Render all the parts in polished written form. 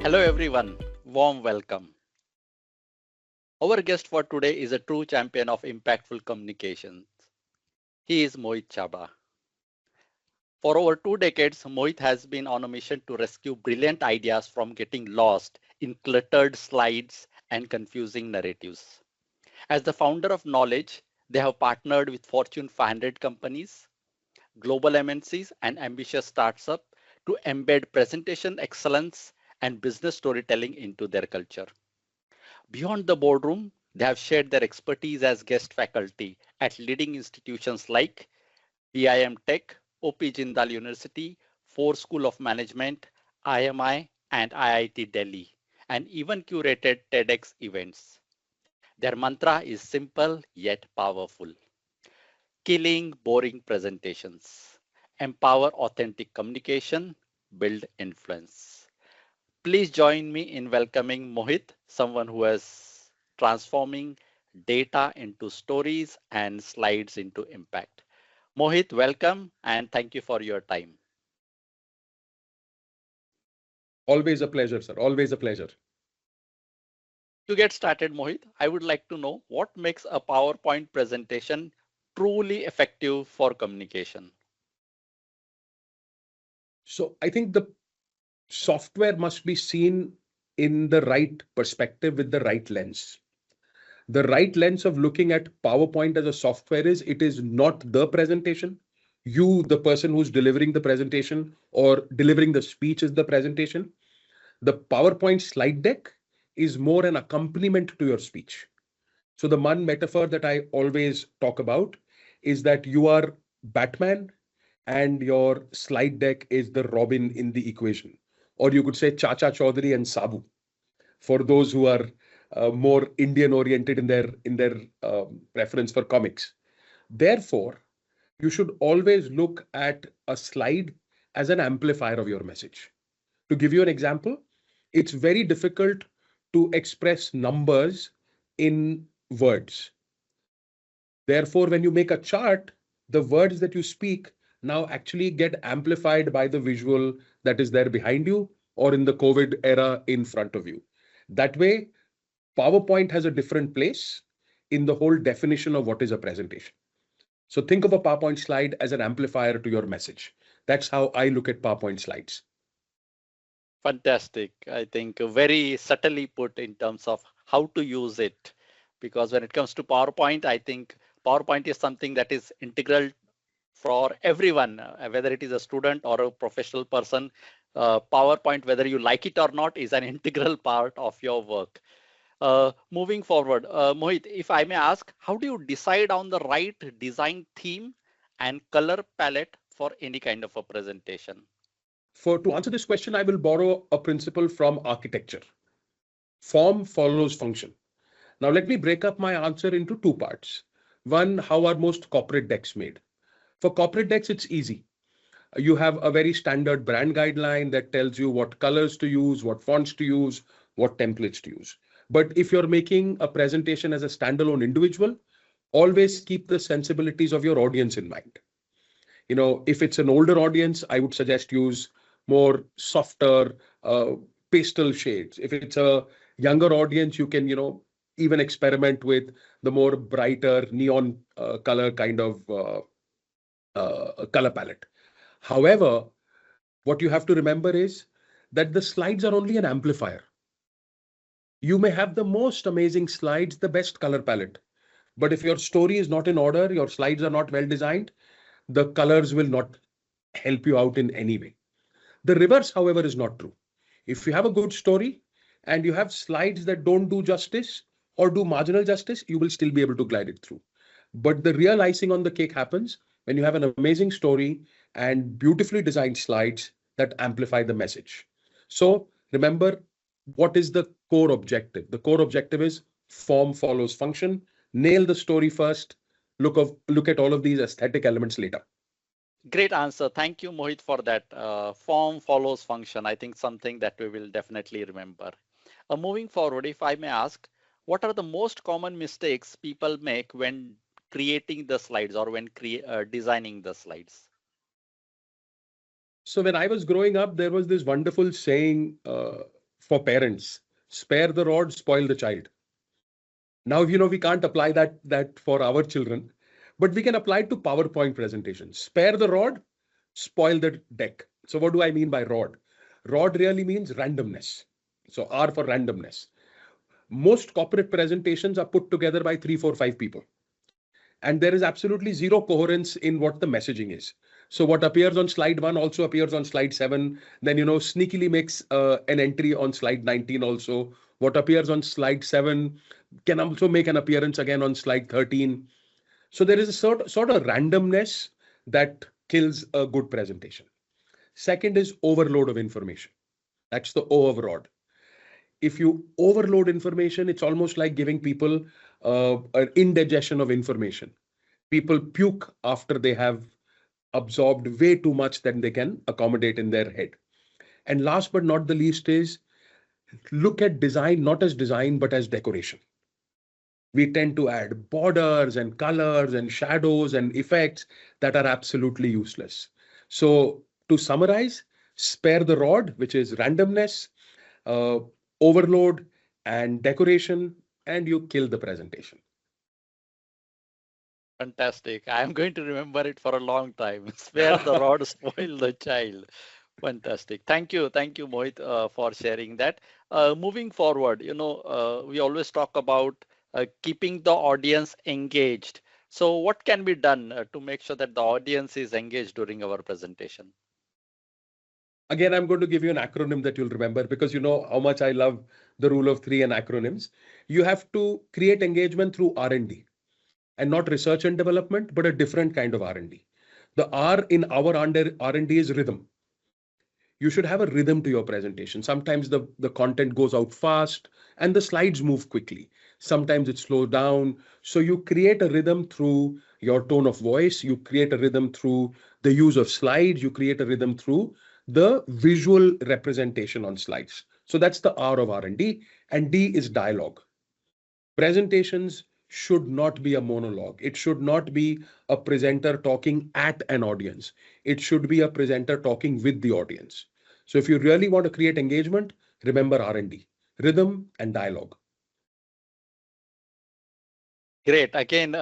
Hello everyone, warm welcome. Our guest for today is a true champion of impactful communications. He is Mohit Chhabra. For over 2 decades, Mohit has been on a mission to rescue brilliant ideas from getting lost in cluttered slides and confusing narratives. As the founder of Knowledge, they have partnered with Fortune 500 companies, global MNCs, and ambitious startups to embed presentation excellence and business storytelling into their culture. Beyond the boardroom, they have shared their expertise as guest faculty at leading institutions like BIM Tech, OP Jindal University, Ford School of Management, IMI, and IIT Delhi, and even curated TEDx events. Their mantra is simple yet powerful: killing boring presentations, empower authentic communication, build influence. Please join me in welcoming Mohit, someone who is transforming data into stories and slides into impact. Mohit, welcome and thank you for your time. Always a pleasure, sir. Always a pleasure. To get started, Mohit, I would like to know what makes a PowerPoint presentation truly effective for communication. So I think the software must be seen in the right perspective with the right lens. The right lens of looking at PowerPoint as a software is it is not the presentation. You, the person who's delivering the presentation or delivering the speech, is the presentation. The PowerPoint slide deck is more an accompaniment to your speech. So the one metaphor that I always talk about is that you are Batman and your slide deck is the Robin in the equation. Or you could say Chacha Chaudhary and Sabu for those who are more Indian oriented in their preference for comics. Therefore, you should always look at a slide as an amplifier of your message. To give you an example, it's very difficult to express numbers in words. Therefore, when you make a chart, the words that you speak now actually get amplified by the visual that is there behind you or in the COVID era in front of you. That way, PowerPoint has a different place in the whole definition of what is a presentation. So think of a PowerPoint slide as an amplifier to your message. That's how I look at PowerPoint slides. Fantastic. I think very subtly put in terms of how to use it. Because when it comes to PowerPoint, I think PowerPoint is something that is integral for everyone, whether it is a student or a professional person. PowerPoint, whether you like it or not, is an integral part of your work. Moving forward, Mohit, if I may ask, how do you decide on the right design theme and color palette for any kind of a presentation? For to answer this question, I will borrow a principle from architecture. Form follows function. Now let me break up my answer into two parts. One, how are most corporate decks made? For corporate decks, it's easy. You have a very standard brand guideline that tells you what colors to use, what fonts to use, what templates to use. But if you're making a presentation as a standalone individual, always keep the sensibilities of your audience in mind. If it's an older audience, I would suggest use more softer pastel shades. If it's a younger audience, you can even experiment with the more brighter neon color kind of color palette. However, what you have to remember is that the slides are only an amplifier. You may have the most amazing slides, the best color palette, but if your story is not in order, your slides are not well designed, the colors will not help you out in any way. The reverse, however, is not true. If you have a good story and you have slides that don't do justice or do marginal justice, you will still be able to glide it through. But the real icing on the cake happens when you have an amazing story and beautifully designed slides that amplify the message. So remember, what is the core objective? The core objective is form follows function. Nail the story first. Look at all of these aesthetic elements later. Great answer. Thank you, Mohit, for that. Form follows function. I think something that we will definitely remember. Moving forward, if I may ask, what are the most common mistakes people make when creating the slides or when designing the slides? So when I was growing up, there was this wonderful saying for parents. Spare the rod, spoil the child. Now, we can't apply that for our children, but we can apply it to PowerPoint presentations. Spare the rod, spoil the deck. So what do I mean by rod? Rod really means randomness. So R for randomness. Most corporate presentations are put together by three, four, five people. And there is absolutely zero coherence in what the messaging is. So what appears on slide 1 also appears on slide 7. Then, sneakily makes an entry on slide 19 also. What appears on slide 7 can also make an appearance again on slide 13. So there is a sort of randomness that kills a good presentation. Second is overload of information. That's the O of rod. If you overload information, it's almost like giving people an indigestion of information. People puke after they have absorbed way too much than they can accommodate in their head. And last but not the least is look at design not as design but as decoration. We tend to add borders and colors and shadows and effects that are absolutely useless. So to summarize, spare the rod, which is randomness, uh, overload, and decoration, and you kill the presentation. Fantastic. I am going to remember it for a long time. Spare the rod, spoil the child. Fantastic. Thank you, Mohit, for sharing that. Moving forward, we always talk about keeping the audience engaged. So, what can be done to make sure that the audience is engaged during our presentation? Again, I'm going to give you an acronym that you'll remember because you know how much I love the rule of three and acronyms. You have to create engagement through R&D and not research and development, but a different kind of R&D. The R in our R&D is rhythm. You should have a rhythm to your presentation. Sometimes the content goes out fast and the slides move quickly. Sometimes it slows down. So you create a rhythm through your tone of voice. You create a rhythm through the use of slides. You create a rhythm through the visual representation on slides. So that's the R of R&D. And D is dialogue. Presentations should not be a monologue. It should not be a presenter talking at an audience. It should be a presenter talking with the audience. So if you really want to create engagement, remember R&D, rhythm and dialogue. Great. Again,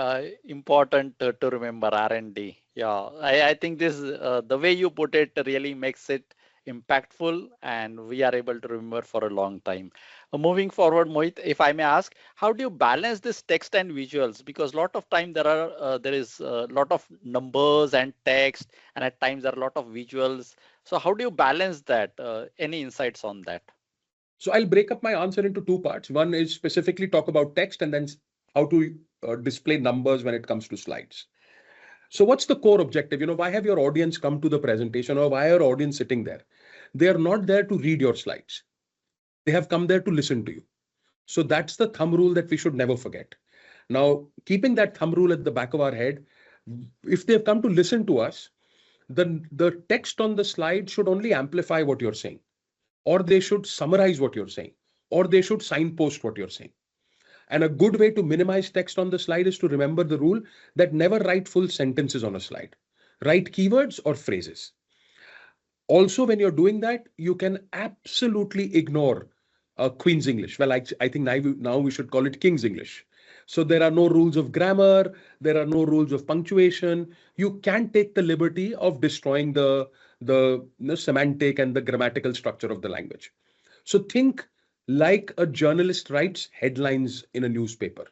important to remember R&D. Yeah, I think this the way you put it really makes it impactful, and we are able to remember for a long time. Moving forward, Mohit, if I may ask, how do you balance this text and visuals? Because a lot of time there is a lot of numbers and text, and at times there are a lot of visuals. So how do you balance that? Any insights on that? So I'll break up my answer into two parts. One is specifically talk about text and then how to display numbers when it comes to slides. So what's the core objective? Why have your audience come to the presentation or why are your audience sitting there? They are not there to read your slides. They have come there to listen to you. So that's the thumb rule that we should never forget. Now, keeping that thumb rule at the back of our head, if they've come to listen to us, the text on the slide should only amplify what you're saying, or they should summarize what you're saying, or they should signpost what you're saying. And a good way to minimize text on the slide is to remember the rule that never write full sentences on a slide. Write keywords or phrases. Also, when you're doing that, you can absolutely ignore Queen's English. Well, I think now we should call it King's English. So there are no rules of grammar, there are no rules of punctuation. You can take the liberty of destroying the semantic and the grammatical structure of the language. So think like a journalist writes headlines in a newspaper.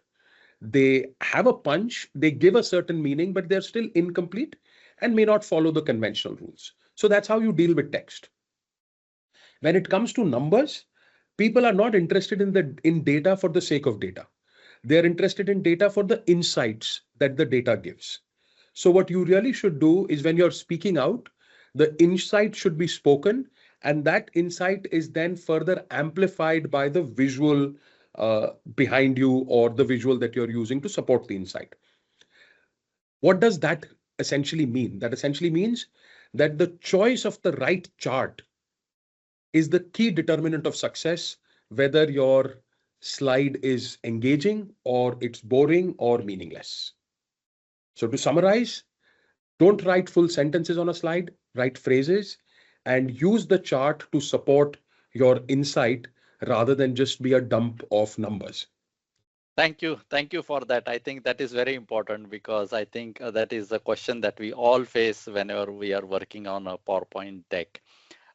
They have a punch, they give a certain meaning, but they're still incomplete and may not follow the conventional rules. So that's how you deal with text. When it comes to numbers, people are not interested in data for the sake of data. They're interested in data for the insights that the data gives. So what you really should do is when you're speaking out, the insight should be spoken, and that insight is then further amplified by the visual behind you or the visual that you're using to support the insight. What does that essentially mean? That essentially means that the choice of the right chart is the key determinant of success, whether your slide is engaging or it's boring or meaningless. So to summarize, don't write full sentences on a slide, write phrases and use the chart to support your insight rather than just be a dump of numbers. Thank you. Thank you for that. I think that is very important because I think that is a question that we all face whenever we are working on a PowerPoint deck.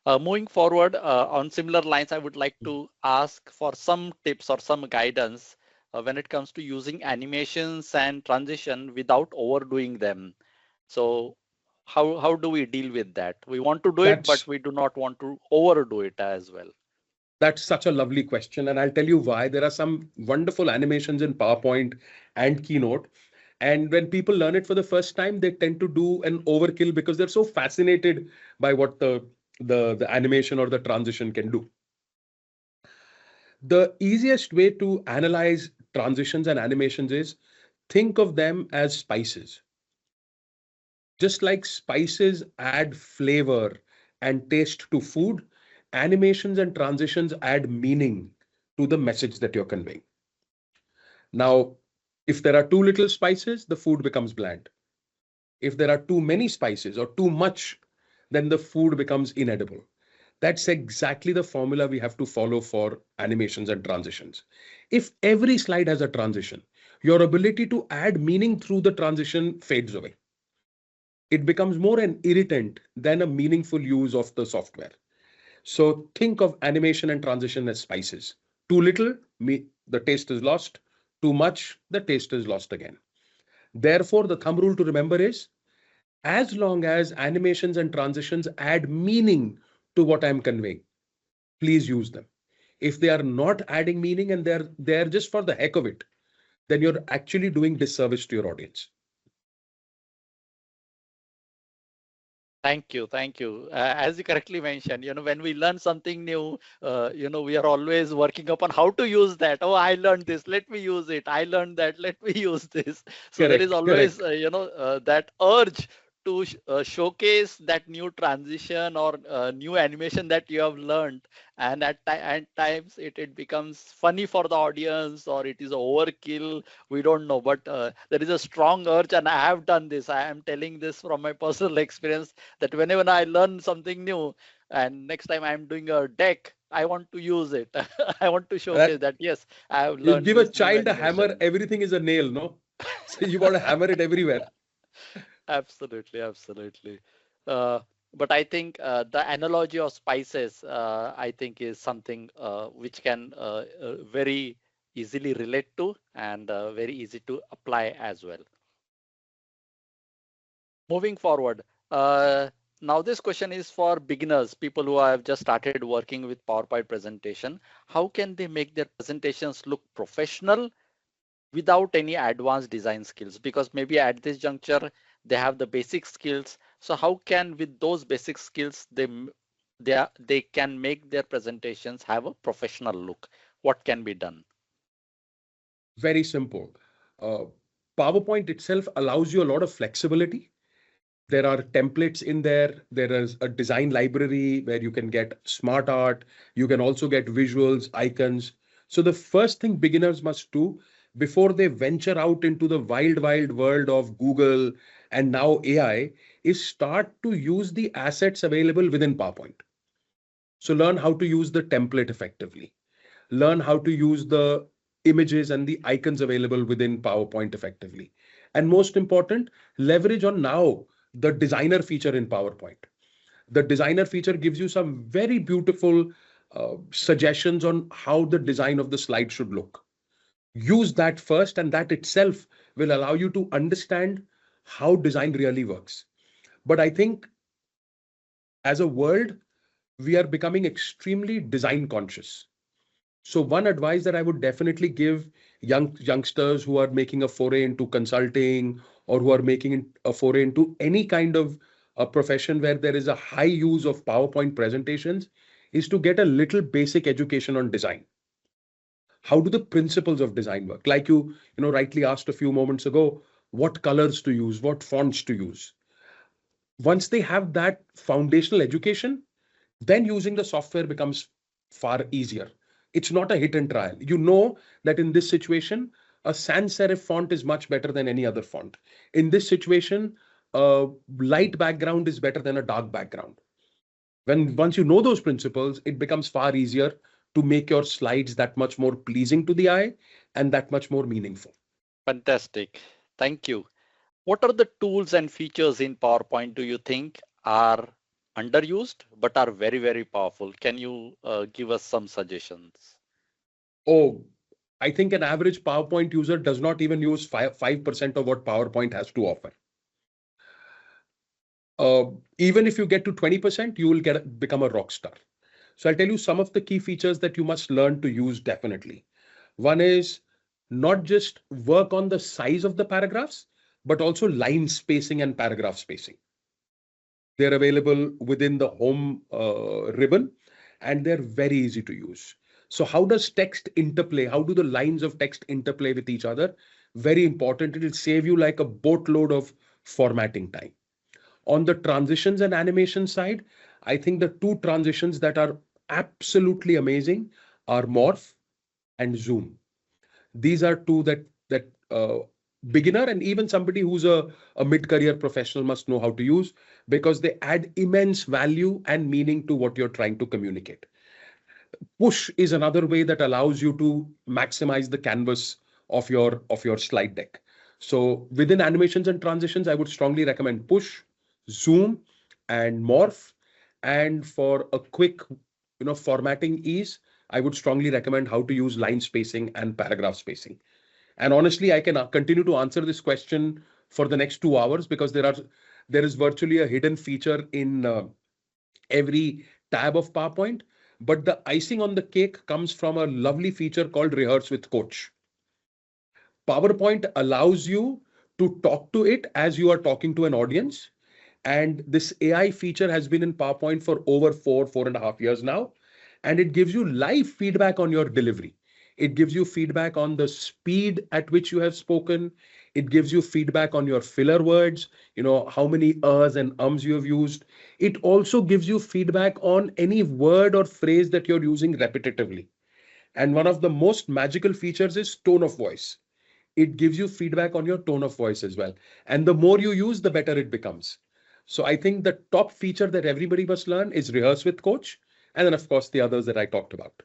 Moving forward, on similar lines, I would like to ask for some tips or some guidance when it comes to using animations and transition without overdoing them. So how do we deal with that? We want to do it, but That's we do not want to overdo it as well. That's such a lovely question. And I'll tell you why. There are some wonderful animations in PowerPoint and Keynote. And when people learn it for the first time, they tend to do an overkill because they're so fascinated by what the animation or the transition can do. The easiest way to analyze transitions and animations is think of them as spices. Just like spices add flavor and taste to food, animations and transitions add meaning to the message that you're conveying. Now, if there are too little spices, the food becomes bland. If there are too many spices or too much, then the food becomes inedible. That's exactly the formula we have to follow for animations and transitions. If every slide has a transition, your ability to add meaning through the transition fades away. It becomes more an irritant than a meaningful use of the software. So think of animation and transition as spices. Too little, the taste is lost. Too much, the taste is lost again. Therefore, the thumb rule to remember is as long as animations and transitions add meaning to what I'm conveying, please use them. If they are not adding meaning and they're just for the heck of it, then you're actually doing disservice to your audience. Thank you, thank you. As you correctly mentioned, when we learn something new, we are always working upon how to use that. Oh, I learned this, let me use it. I learned that, let me use this. So there is Correct, always, correct. that urge to showcase that new transition or new animation that you have learned. And at times it becomes funny for the audience or it is overkill. We don't know, but there is a strong urge, and I have done this. I am telling this from my personal experience that whenever I learn something new and next time I'm doing a deck, I want to use it. I want to showcase That that, yes, I have you learned give a this new child a hammer, animation. everything is a nail, no? So you want to hammer it everywhere. Absolutely, absolutely. Uh, but I think the analogy of spices, I think, is something which can very easily relate to and very easy to apply as well. Moving forward, now this question is for beginners, people who have just started working with PowerPoint presentation. How can they make their presentations look professional without any advanced design skills? Because maybe at this juncture they have the basic skills. So how can, with those basic skills, they can make their presentations have a professional look? What can be done? Very simple. Uh, PowerPoint itself allows you a lot of flexibility. There are templates in there. There is a design library where you can get smart art. You can also get visuals, icons. So the first thing beginners must do before they venture out into the wild, wild world of Google and now AI is start to use the assets available within PowerPoint. So learn how to use the template effectively. Learn how to use the images and the icons available within PowerPoint effectively. And most important, leverage on now the designer feature in PowerPoint. The designer feature gives you some very beautiful suggestions on how the design of the slide should look. Use that first, and that itself will allow you to understand how design really works. But I think as a world, we are becoming extremely design conscious. So one advice that I would definitely give youngsters who are making a foray into consulting or who are making a foray into any kind of a profession where there is a high use of PowerPoint presentations is to get a little basic education on design. How do the principles of design work? Like you rightly asked a few moments ago, what colors to use, what fonts to use. Once they have that foundational education, then using the software becomes far easier. It's not a hit and trial. You know that in this situation, a sans serif font is much better than any other font. In this situation, a light background is better than a dark background. When once you know those principles, it becomes far easier to make your slides that much more pleasing to the eye and that much more meaningful. Fantastic. Thank you. What are the tools and features in PowerPoint do you think are underused but are very, very powerful? Can you give us some suggestions? Oh, I think an average PowerPoint user does not even use 5% of what PowerPoint has to offer. Uh, Even if you get to 20%, you will become a rock star. So I'll tell you some of the key features that you must learn to use definitely. One is not just work on the size of the paragraphs, but also line spacing and paragraph spacing. They're available within the home ribbon and they're very easy to use. So, how does text interplay? How do the lines of text interplay with each other? Very important. It'll save you like a boatload of formatting time. On the transitions and animation side, I think the two transitions that are absolutely amazing are morph and zoom. These are two that beginner and even somebody who's a mid-career professional must know how to use because they add immense value and meaning to what you're trying to communicate. Push is another way that allows you to maximize the canvas of your slide deck. So within animations and transitions, I would strongly recommend push, zoom, and morph. And for a quick, formatting ease, I would strongly recommend how to use line spacing and paragraph spacing. And honestly, I can continue to answer this question for the next 2 hours because there is virtually a hidden feature in every tab of PowerPoint. But the icing on the cake comes from a lovely feature called Rehearse with Coach. PowerPoint allows you to talk to it as you are talking to an audience. And this AI feature has been in PowerPoint for over 4.5 years now. And it gives you live feedback on your delivery. It gives you feedback on the speed at which you have spoken. It gives you feedback on your filler words, how many ers and ums you have used. It also gives you feedback on any word or phrase that you're using repetitively. And one of the most magical features is tone of voice. It gives you feedback on your tone of voice as well. And the more you use, the better it becomes. So I think the top feature that everybody must learn is rehearse with coach. And then, of course, the others that I talked about.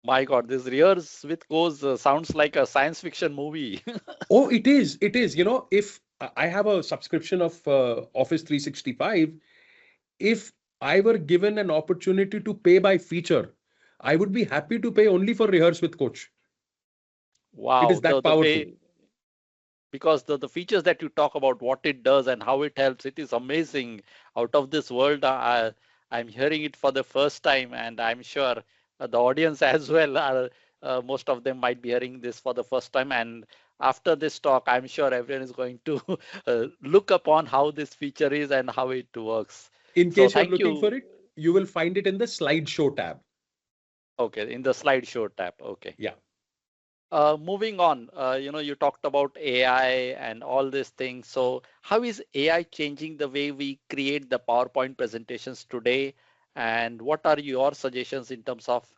My God, this Rears with Goes sounds like a science fiction movie. Oh, it is. It is. If I have a subscription of Office 365, if I were given an opportunity to pay by feature, I would be happy to pay only for rehearse with coach. It is Wow, that the powerful. way because the features that you talk about what it does and how it helps, it is amazing, out of this world. I'm hearing it for the first time, and I'm sure the audience as well are, most of them might be hearing this for the first time. And after this talk, I'm sure everyone is going to look upon how this feature is and how it works. In So case you're thank looking you. for it, you will find it in the slideshow tab. Okay, in the slideshow tab. Okay. Yeah. Moving on, you talked about AI and all these things. So, how is AI changing the way we create the PowerPoint presentations today? And what are your suggestions in terms of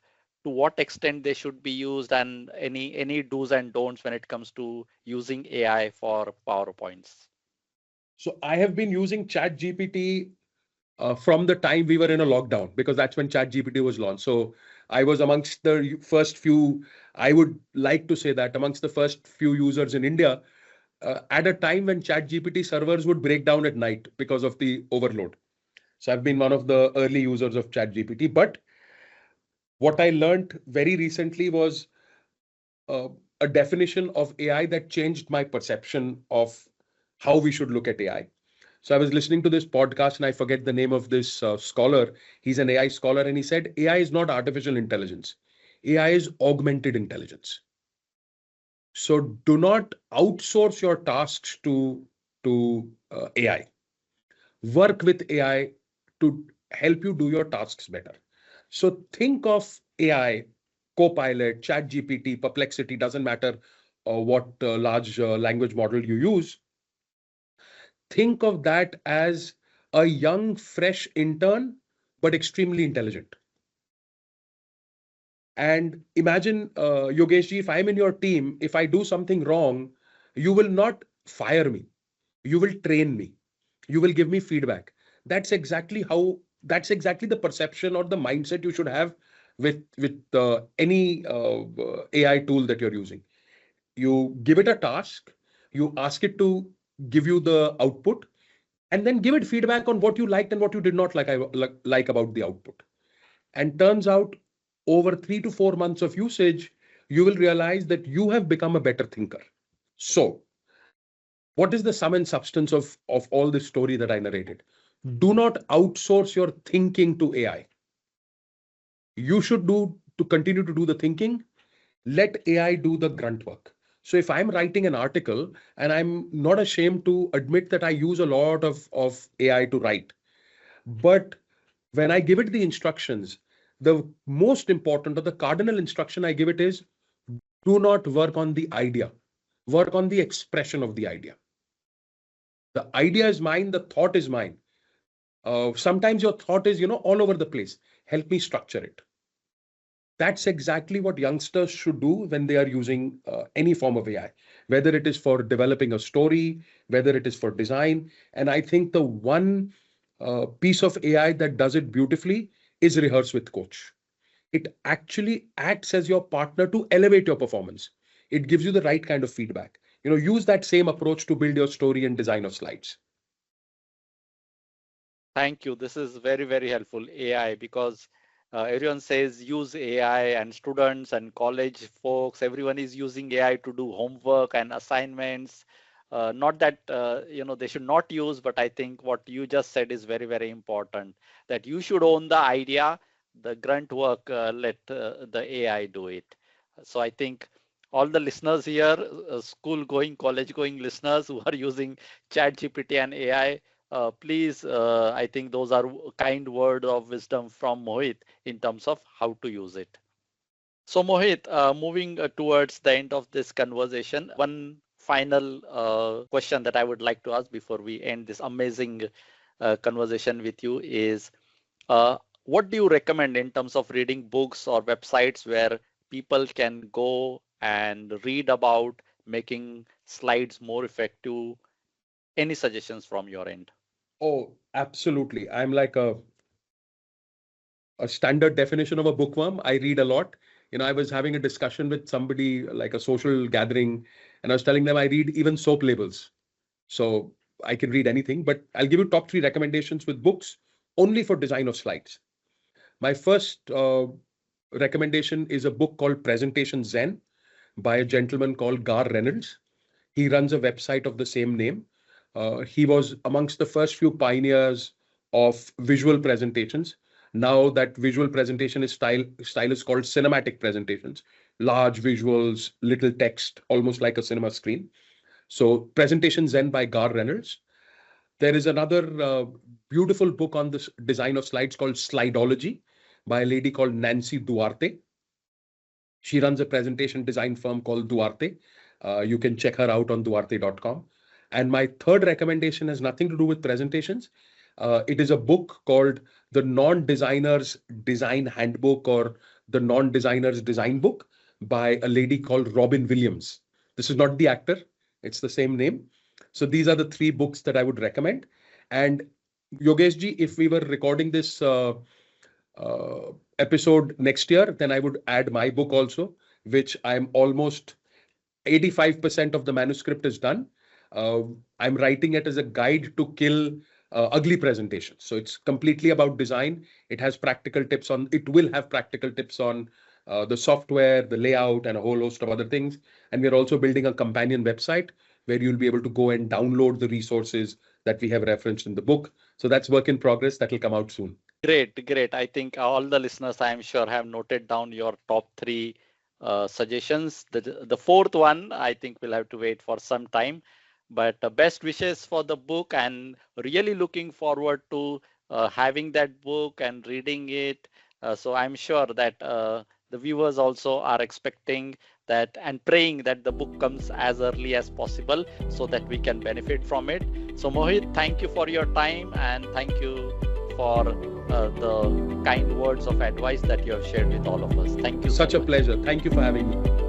to what extent they should be used and any do's and don'ts when it comes to using AI for PowerPoints? So I have been using Chat GPT from the time we were in a lockdown because that's when Chat GPT was launched. So I was amongst the first few, I would like to say that amongst the first few users in India at a time when Chat GPT servers would break down at night because of the overload. So I've been one of the early users of Chat GPT. But what I learned very recently was uh, a definition of AI that changed my perception of how we should look at AI. So I was listening to this podcast and I forget the name of this scholar. He's an AI scholar and he said AI is not artificial intelligence. AI is augmented intelligence. So do not outsource your tasks to AI. Work with AI to help you do your tasks better. So think of AI, Copilot, ChatGPT, Perplexity, doesn't matter what large language model you use. Think of that as a young, fresh intern, but extremely intelligent. And imagine, Yogesh, if I'm in your team, if I do something wrong, you will not fire me. You will train me. You will give me feedback. That's exactly the perception or the mindset you should have with any AI tool that you're using. You give it a task, you ask it to give you the output, and then give it feedback on what you liked and what you did not like about the output. And turns out, over 3 to 4 months of usage, you will realize that you have become a better thinker. So, what is the sum and substance of all this story that I narrated? Do not outsource your thinking to AI. You should do to continue to do the thinking. Let AI do the grunt work. So if I'm writing an article, and I'm not ashamed to admit that I use a lot of AI to write, but when I give it the instructions, the most important or the cardinal instruction I give it is, do not work on the idea, work on the expression of the idea. The idea is mine, the thought is mine. Sometimes your thought is, all over the place. Help me structure it. That's exactly what youngsters should do when they are using any form of AI, whether it is for developing a story, whether it is for design. And I think the one piece of AI that does it beautifully is Rehearse with Coach. It actually acts as your partner to elevate your performance. It gives you the right kind of feedback. Use that same approach to build your story and design of slides. Thank you. This is very, very helpful, AI, because everyone says use AI, and students and college folks, everyone is using AI to do homework and assignments. Not that they should not use, but I think what you just said is very, very important. That you should own the idea, the grunt work, let the AI do it. So I think all the listeners here, school-going, college-going listeners who are using ChatGPT and AI, please, I think those are kind words of wisdom from Mohit in terms of how to use it. So Mohit, moving towards the end of this conversation, one final question that I would like to ask before we end this amazing conversation with you is, what do you recommend in terms of reading books or websites where people can go and read about making slides more effective? Any suggestions from your end? Oh, absolutely. I'm like a standard definition of a bookworm. I read a lot. I was having a discussion with somebody, like a social gathering, and I was telling them I read even soap labels. So I can read anything, but I'll give you top 3 recommendations with books only for design of slides. My first recommendation is a book called Presentation Zen by a gentleman called Gar Reynolds. He runs a website of the same name. He was amongst the first few pioneers of visual presentations. Now that visual presentation style is called cinematic presentations, large visuals, little text, almost like a cinema screen. So Presentation Zen by Gar Reynolds. There is another beautiful book on this design of slides called Slideology by a lady called Nancy Duarte. She runs a presentation design firm called Duarte. You can check her out on duarte.com. And my third recommendation has nothing to do with presentations. It is a book called The Non-Designer's Design Handbook, or The Non-Designer's Design Book, by a lady called Robin Williams. This is not the actor, it's the same name. So these are the 3 books that I would recommend. And Yogeshji, if we were recording this episode next year, then I would add my book also, which I'm almost 85% of the manuscript is done. I'm writing it as a guide to kill ugly presentations. So it's completely about design. It has practical tips on, it will have practical tips on the software, the layout, and a whole host of other things. And we're also building a companion website where you'll be able to go and download the resources that we have referenced in the book. So that's work in progress. That will come out soon. Great, great. I think all the listeners, I am sure, have noted down your top 3 suggestions. The fourth one, I think we'll have to wait for some time. But best wishes for the book, and really looking forward to having that book and reading it. So I'm sure that the viewers also are expecting that and praying that the book comes as early as possible so that we can benefit from it. So Mohit, thank you for your time, and thank you for the kind words of advice that you have shared with all of us. Thank you. Such so a much. pleasure. Thank you for having me.